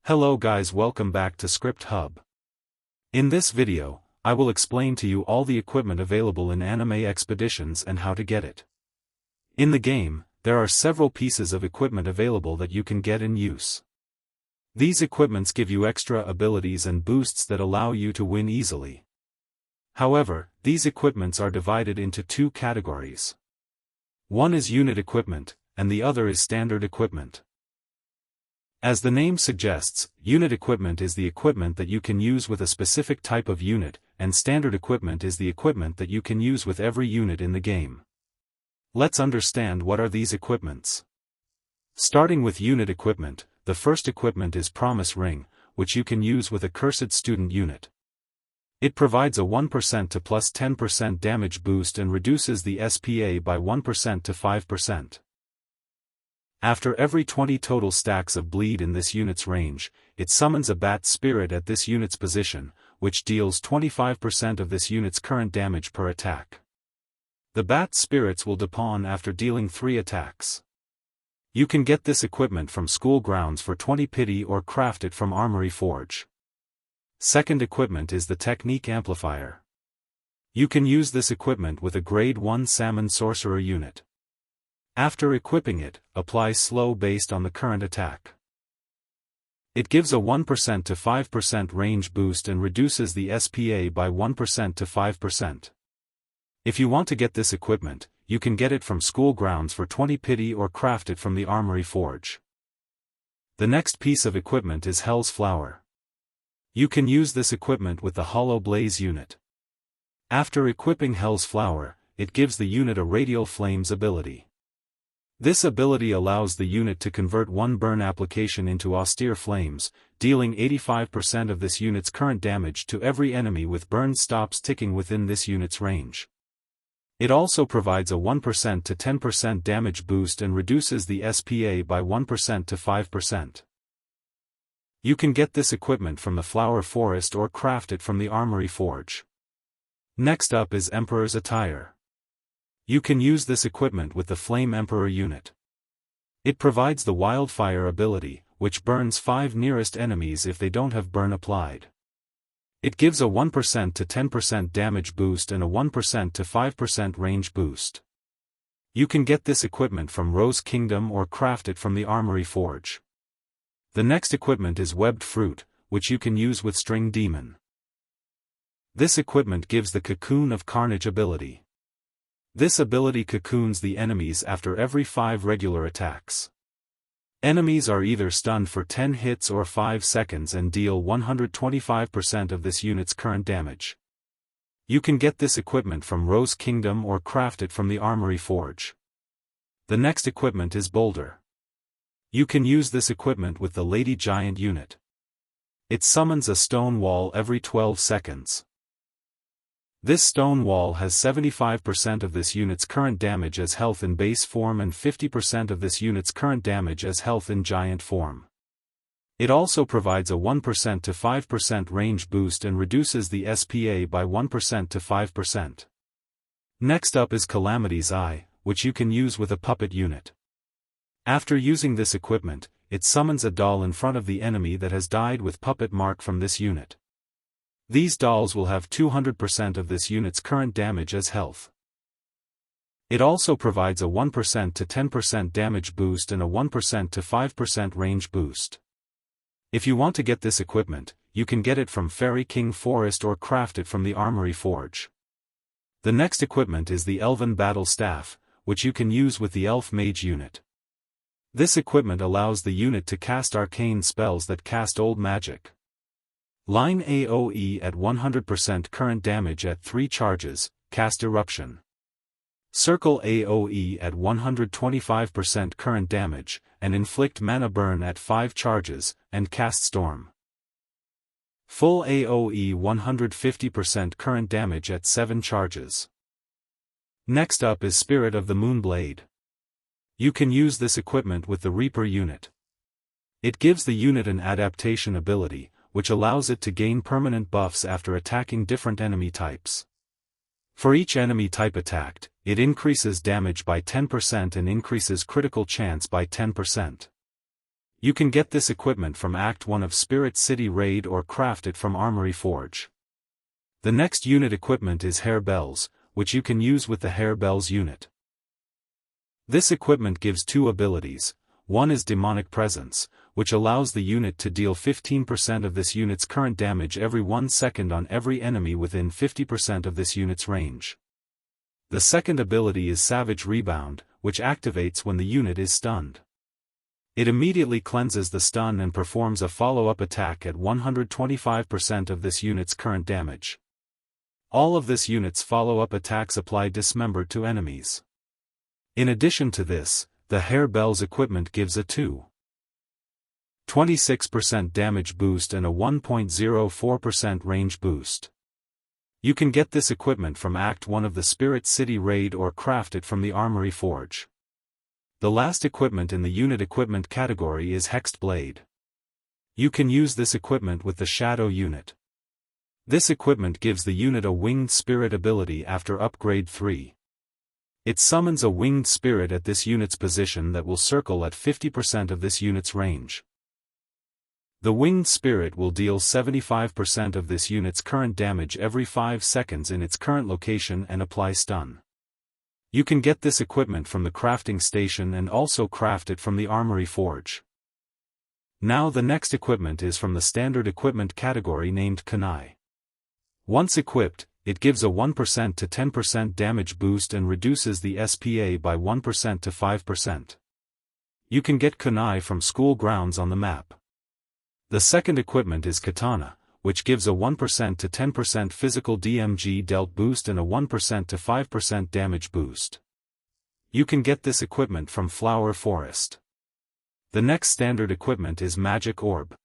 Hello guys, welcome back to Script Hub. In this video, I will explain to you all the equipment available in Anime Expeditions and how to get it. In the game, there are several pieces of equipment available that you can get in use. These equipments give you extra abilities and boosts that allow you to win easily. However, these equipments are divided into two categories. One is unit equipment, and the other is standard equipment. As the name suggests, unit equipment is the equipment that you can use with a specific type of unit, and standard equipment is the equipment that you can use with every unit in the game. Let's understand what are these equipments. Starting with unit equipment, the first equipment is Promise Ring, which you can use with a Cursed Student unit. It provides a 1% to plus 10% damage boost and reduces the SPA by 1% to 5%. After every 20 total stacks of bleed in this unit's range, it summons a Bat Spirit at this unit's position, which deals 25% of this unit's current damage per attack. The Bat Spirits will despawn after dealing 3 attacks. You can get this equipment from School Grounds for 20 pity or craft it from Armory Forge. Second equipment is the Technique Amplifier. You can use this equipment with a Grade 1 Salmon Sorcerer unit. After equipping it, apply slow based on the current attack. It gives a 1% to 5% range boost and reduces the SPA by 1% to 5%. If you want to get this equipment, you can get it from School Grounds for 20 pity or craft it from the Armory Forge. The next piece of equipment is Hell's Flower. You can use this equipment with the Hollow Blaze unit. After equipping Hell's Flower, it gives the unit a Radial Flames ability. This ability allows the unit to convert one burn application into austere flames, dealing 85% of this unit's current damage to every enemy with burn stops ticking within this unit's range. It also provides a 1% to 10% damage boost and reduces the SPA by 1% to 5%. You can get this equipment from the Flower Forest or craft it from the Armory Forge. Next up is Emperor's Attire. You can use this equipment with the Flame Emperor unit. It provides the Wildfire ability, which burns 5 nearest enemies if they don't have burn applied. It gives a 1% to 10% damage boost and a 1% to 5% range boost. You can get this equipment from Rose Kingdom or craft it from the Armory Forge. The next equipment is Webbed Fruit, which you can use with String Demon. This equipment gives the Cocoon of Carnage ability. This ability cocoons the enemies after every 5 regular attacks. Enemies are either stunned for 10 hits or 5 seconds and deal 125% of this unit's current damage. You can get this equipment from Rose Kingdom or craft it from the Armory Forge. The next equipment is Boulder. You can use this equipment with the Lady Giant unit. It summons a stone wall every 12 seconds. This stone wall has 75% of this unit's current damage as health in base form and 50% of this unit's current damage as health in giant form. It also provides a 1% to 5% range boost and reduces the SPA by 1% to 5%. Next up is Calamity's Eye, which you can use with a puppet unit. After using this equipment, it summons a doll in front of the enemy that has died with puppet mark from this unit. These dolls will have 200% of this unit's current damage as health. It also provides a 1% to 10% damage boost and a 1% to 5% range boost. If you want to get this equipment, you can get it from Fairy King Forest or craft it from the Armory Forge. The next equipment is the Elven Battle Staff, which you can use with the Elf Mage unit. This equipment allows the unit to cast arcane spells that cast old magic. Line AoE at 100% current damage at 3 charges, cast Eruption. Circle AoE at 125% current damage, and inflict mana burn at 5 charges, and cast Storm. Full AoE 150% current damage at 7 charges. Next up is Spirit of the Moonblade. You can use this equipment with the Reaper unit. It gives the unit an adaptation ability, which allows it to gain permanent buffs after attacking different enemy types. For each enemy type attacked, it increases damage by 10% and increases critical chance by 10%. You can get this equipment from Act 1 of Spirit City Raid or craft it from Armory Forge. The next unit equipment is Hair Bells, which you can use with the Hair Bells unit. This equipment gives two abilities. One is Demonic Presence, which allows the unit to deal 15% of this unit's current damage every 1 second on every enemy within 50% of this unit's range. The second ability is Savage Rebound, which activates when the unit is stunned. It immediately cleanses the stun and performs a follow-up attack at 125% of this unit's current damage. All of this unit's follow-up attacks apply Dismember to enemies. In addition to this, the Hair Bells equipment gives a 2.26% damage boost and a 1.04% range boost. You can get this equipment from Act 1 of the Spirit City Raid or craft it from the Armory Forge. The last equipment in the unit equipment category is Hexed Blade. You can use this equipment with the Shadow unit. This equipment gives the unit a Winged Spirit ability after Upgrade 3. It summons a winged spirit at this unit's position that will circle at 50% of this unit's range. The winged spirit will deal 75% of this unit's current damage every 5 seconds in its current location and apply stun. You can get this equipment from the crafting station and also craft it from the Armory Forge. Now the next equipment is from the standard equipment category named Kunai. Once equipped, it gives a 1% to 10% damage boost and reduces the SPA by 1% to 5%. You can get Kunai from school grounds on the map. The second equipment is Katana, which gives a 1% to 10% physical DMG dealt boost and a 1% to 5% damage boost. You can get this equipment from Flower Forest. The next standard equipment is Magic Orb.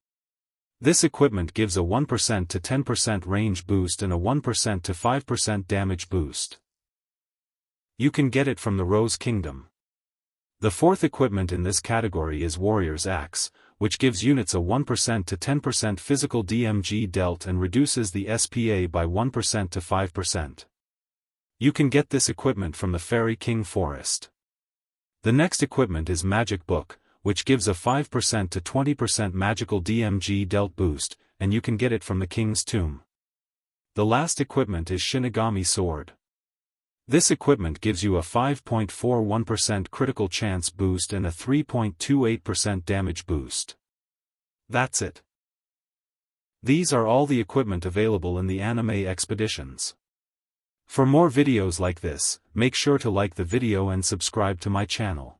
This equipment gives a 1% to 10% range boost and a 1% to 5% damage boost. You can get it from the Rose Kingdom. The fourth equipment in this category is Warrior's Axe, which gives units a 1% to 10% physical DMG dealt and reduces the SPA by 1% to 5%. You can get this equipment from the Fairy King Forest. The next equipment is Magic Book, which gives a 5% to 20% magical DMG dealt boost, and you can get it from the King's Tomb. The last equipment is Shinigami Sword. This equipment gives you a 5.41% critical chance boost and a 3.28% damage boost. That's it. These are all the equipment available in the anime expeditions. For more videos like this, make sure to like the video and subscribe to my channel.